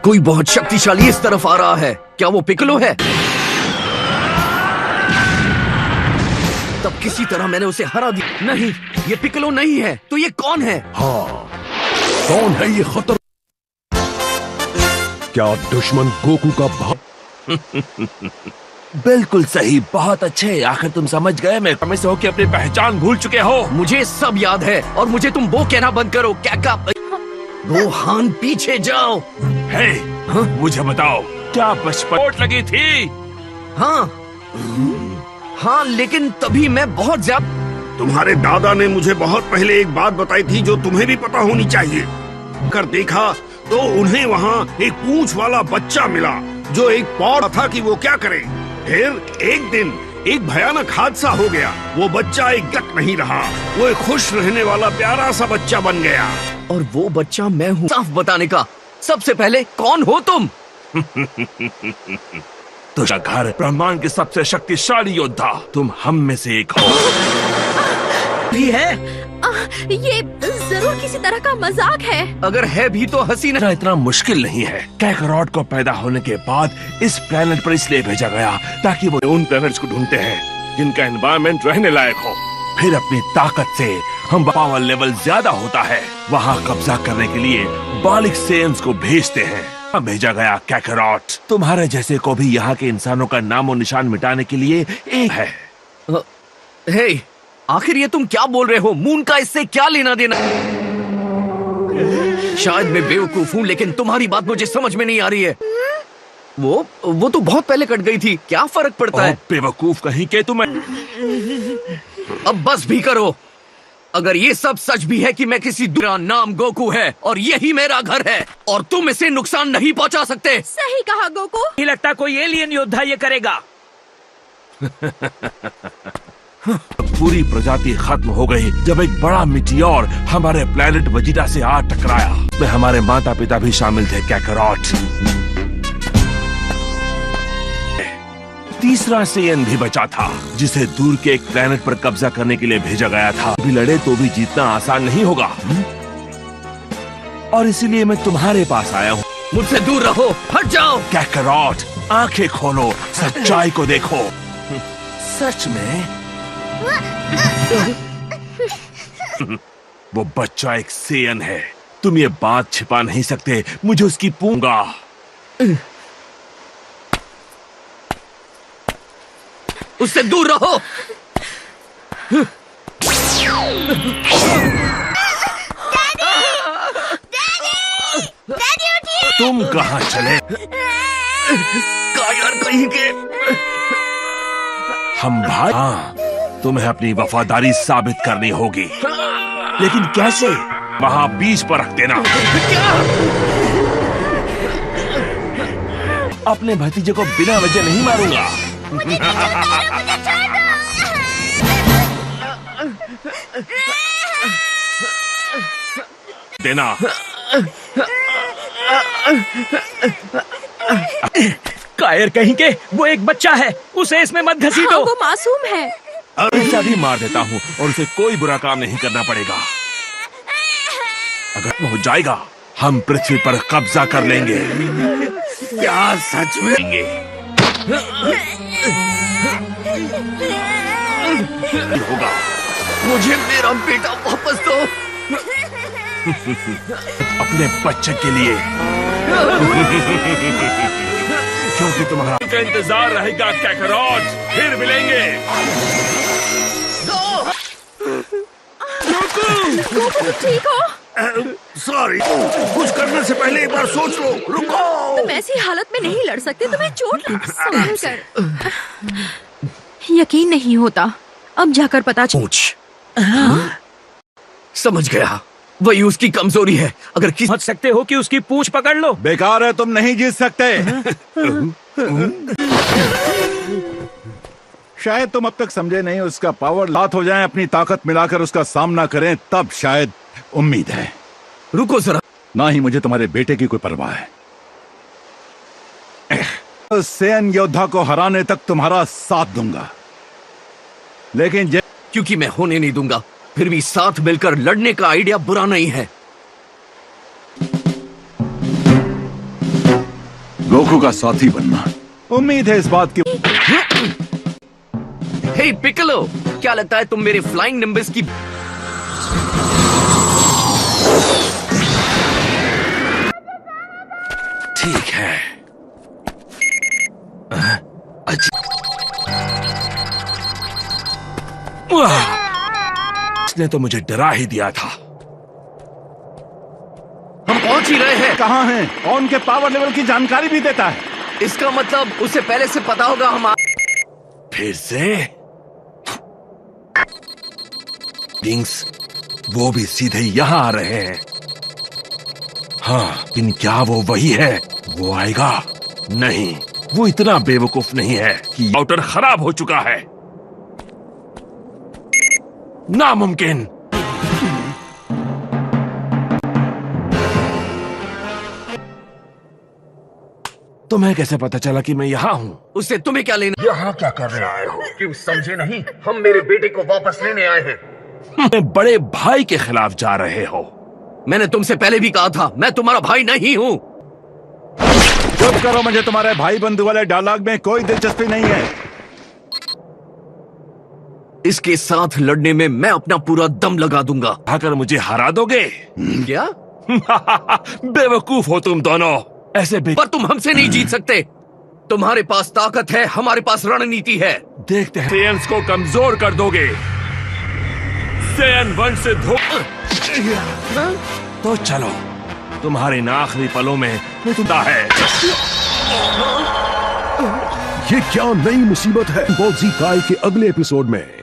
कोई बहुत शक्तिशाली इस तरफ आ रहा है। क्या वो पिकलो है? तब किसी तरह मैंने उसे हरा दिया। नहीं, ये पिकलो नहीं है। तो ये कौन है? हाँ, कौन है ये खतर? क्या दुश्मन गोकू का बिल्कुल सही, बहुत अच्छे। आखिर तुम समझ गए। मैं हमें से हो कि अपनी पहचान भूल चुके हो। मुझे सब याद है और मुझे तुम वो कहना बंद करो। क्या का रोहान, पीछे जाओ। हे, मुझे बताओ, क्या बचपन चोट लगी थी? हाँ, लेकिन तभी मैं बहुत ज्यादा। तुम्हारे दादा ने मुझे बहुत पहले एक बात बताई थी जो तुम्हें भी पता होनी चाहिए। कर देखा तो उन्हें वहाँ एक पूंछ वाला बच्चा मिला जो एक पौधा था कि वो क्या करे। फिर एक दिन एक भयानक हादसा हो गया। वो बच्चा एक गक नहीं रहा, वो एक खुश रहने वाला प्यारा सा बच्चा बन गया। और वो बच्चा मैं हूँ। साफ बताने का। सबसे पहले कौन हो तुम? तुझा घर ब्रह्मांड के सबसे शक्तिशाली योद्धा। तुम हम में से एक हो। भी है? ये जरूर किसी तरह का मजाक है। अगर है भी तो हंसी नहीं। इतना मुश्किल नहीं है। कैकरॉट को पैदा होने के बाद इस प्लेनेट पर इसलिए भेजा गया ताकि वो उन प्लैनेट्स को ढूंढते हैं जिनका एनवायरनमेंट रहने लायक हो। फिर अपनी ताकत से हम पावर लेवल ज्यादा होता है, वहाँ कब्जा करने के लिए बालिक सेन्स को भेजते हैं। भेजा गया कैकरॉट तुम्हारे जैसे को भी यहाँ के इंसानों का नामो निशान मिटाने के लिए एक है। हे, आखिर ये तुम क्या बोल रहे हो? मून का इससे क्या लेना देना? शायद मैं बेवकूफ हूँ, लेकिन तुम्हारी बात मुझे समझ में नहीं आ रही है। वो तो बहुत पहले कट गई थी। क्या फर्क पड़ता है? बेवकूफ कहीं के तुम्हें। अब बस भी करो। अगर ये सब सच भी है कि मैं किसी मेरा नाम गोकू है और यही मेरा घर है और तुम इसे नुकसान नहीं पहुंचा सकते। सही कहा गोकू। नहीं लगता कोई एलियन योद्धा ये करेगा। पूरी प्रजाति खत्म हो गई जब एक बड़ा मिटियोर हमारे प्लेनेट वजीटा से आ टकराया। में हमारे माता पिता भी शामिल थे। कैकरॉट तीसरा सेयन भी बचा था जिसे दूर के एक प्लेनेट पर कब्जा करने के लिए भेजा गया था। भी लड़े तो भी जीतना आसान नहीं होगा और इसीलिए मैं तुम्हारे पास आया हूँ। मुझसे दूर रहो, हट जाओ। कैकरॉट, आंखें खोलो, सच्चाई को देखो। सच में वो बच्चा एक सेयन है। तुम ये बात छिपा नहीं सकते। मुझे उसकी पूंगा। उससे दूर रहो। तुम कहाँ चले? कायर कहीं के। हम भाई। हाँ, तुम्हें अपनी वफादारी साबित करनी होगी, लेकिन कैसे? वहाँ बीच पर रख देना। अपने भतीजे को बिना वजह नहीं मारूंगा। देना। कायर कहीं के, वो एक बच्चा है, उसे इसमें मत घसीटो। हाँ, वो मासूम है। ऐसा भी मार देता हूँ और उसे कोई बुरा काम नहीं करना पड़ेगा। अगर वो हो जाएगा हम पृथ्वी पर कब्जा कर लेंगे। क्या सच में? होगा। मुझे मेरा बेटा वापस दो। अपने बच्चे के लिए। क्योंकि तुम्हारा का इंतजार रहेगा कैकरॉट। फिर मिलेंगे। गोकू, ठीक हो? सॉरी, कुछ करने से पहले एक बार सोच लो। रुको। तुम ऐसी हालत में नहीं लड़ सकते। तुम्हें चोट लग। संभल कर। यकीन नहीं होता। अब जाकर पता पूछ। समझ गया, वही उसकी कमजोरी है। अगर किसी समझ सकते हो कि उसकी पूंछ पकड़ लो। बेकार है, तुम नहीं जीत सकते। शायद तुम अब तक समझे नहीं, उसका पावर लात हो जाए, अपनी ताकत मिलाकर उसका सामना करें, तब शायद उम्मीद है। रुको जरा। ना ही मुझे तुम्हारे बेटे की कोई परवाह है। सेयन योद्धा को हराने तक तुम्हारा साथ दूंगा, लेकिन क्योंकि मैं होने नहीं दूंगा। फिर भी साथ मिलकर लड़ने का आइडिया बुरा नहीं है। गोकू का साथी बनना। उम्मीद है इस बात की। हे पिकलो, क्या लगता है तुम मेरे फ्लाइंग निम्बस की ठीक है। इसने तो मुझे डरा ही दिया था। हम पहुंच ही रहे हैं। कहाँ हैं? और उनके पावर लेवल की जानकारी भी देता है। इसका मतलब उसे पहले से पता होगा हम फिर से किंग्स वो भी सीधे यहां आ रहे हैं। हाँ, लेकिन क्या वो वही है? वो आएगा? नहीं, वो इतना बेवकूफ नहीं है कि राउटर खराब हो चुका है। नामुमकिन। तुम्हें कैसे पता चला कि मैं यहाँ हूँ? उसे तुम्हें क्या लेना? यहाँ क्या करने आए हो? क्यों समझे नहीं? हम मेरे बेटे को वापस लेने आए हैं। बड़े भाई के खिलाफ जा रहे हो। मैंने तुमसे पहले भी कहा था, मैं तुम्हारा भाई नहीं हूँ। चुप करो, मुझे तुम्हारे भाई बंधु वाले डायलॉग में कोई दिलचस्पी नहीं है। इसके साथ लड़ने में मैं अपना पूरा दम लगा दूंगा। आकर मुझे हरा दोगे? क्या? बेवकूफ हो तुम दोनों। ऐसे पर तुम हमसे नहीं जीत सकते। तुम्हारे पास ताकत है, हमारे पास रणनीति है। देखते हैं सेयन्स को कमजोर कर दोगे। सेयन वंश से तो चलो, तुम्हारे इन आखिरी पलों में तुमदा है। ये क्या नई मुसीबत है? बॉजी काय के अगले एपिसोड में।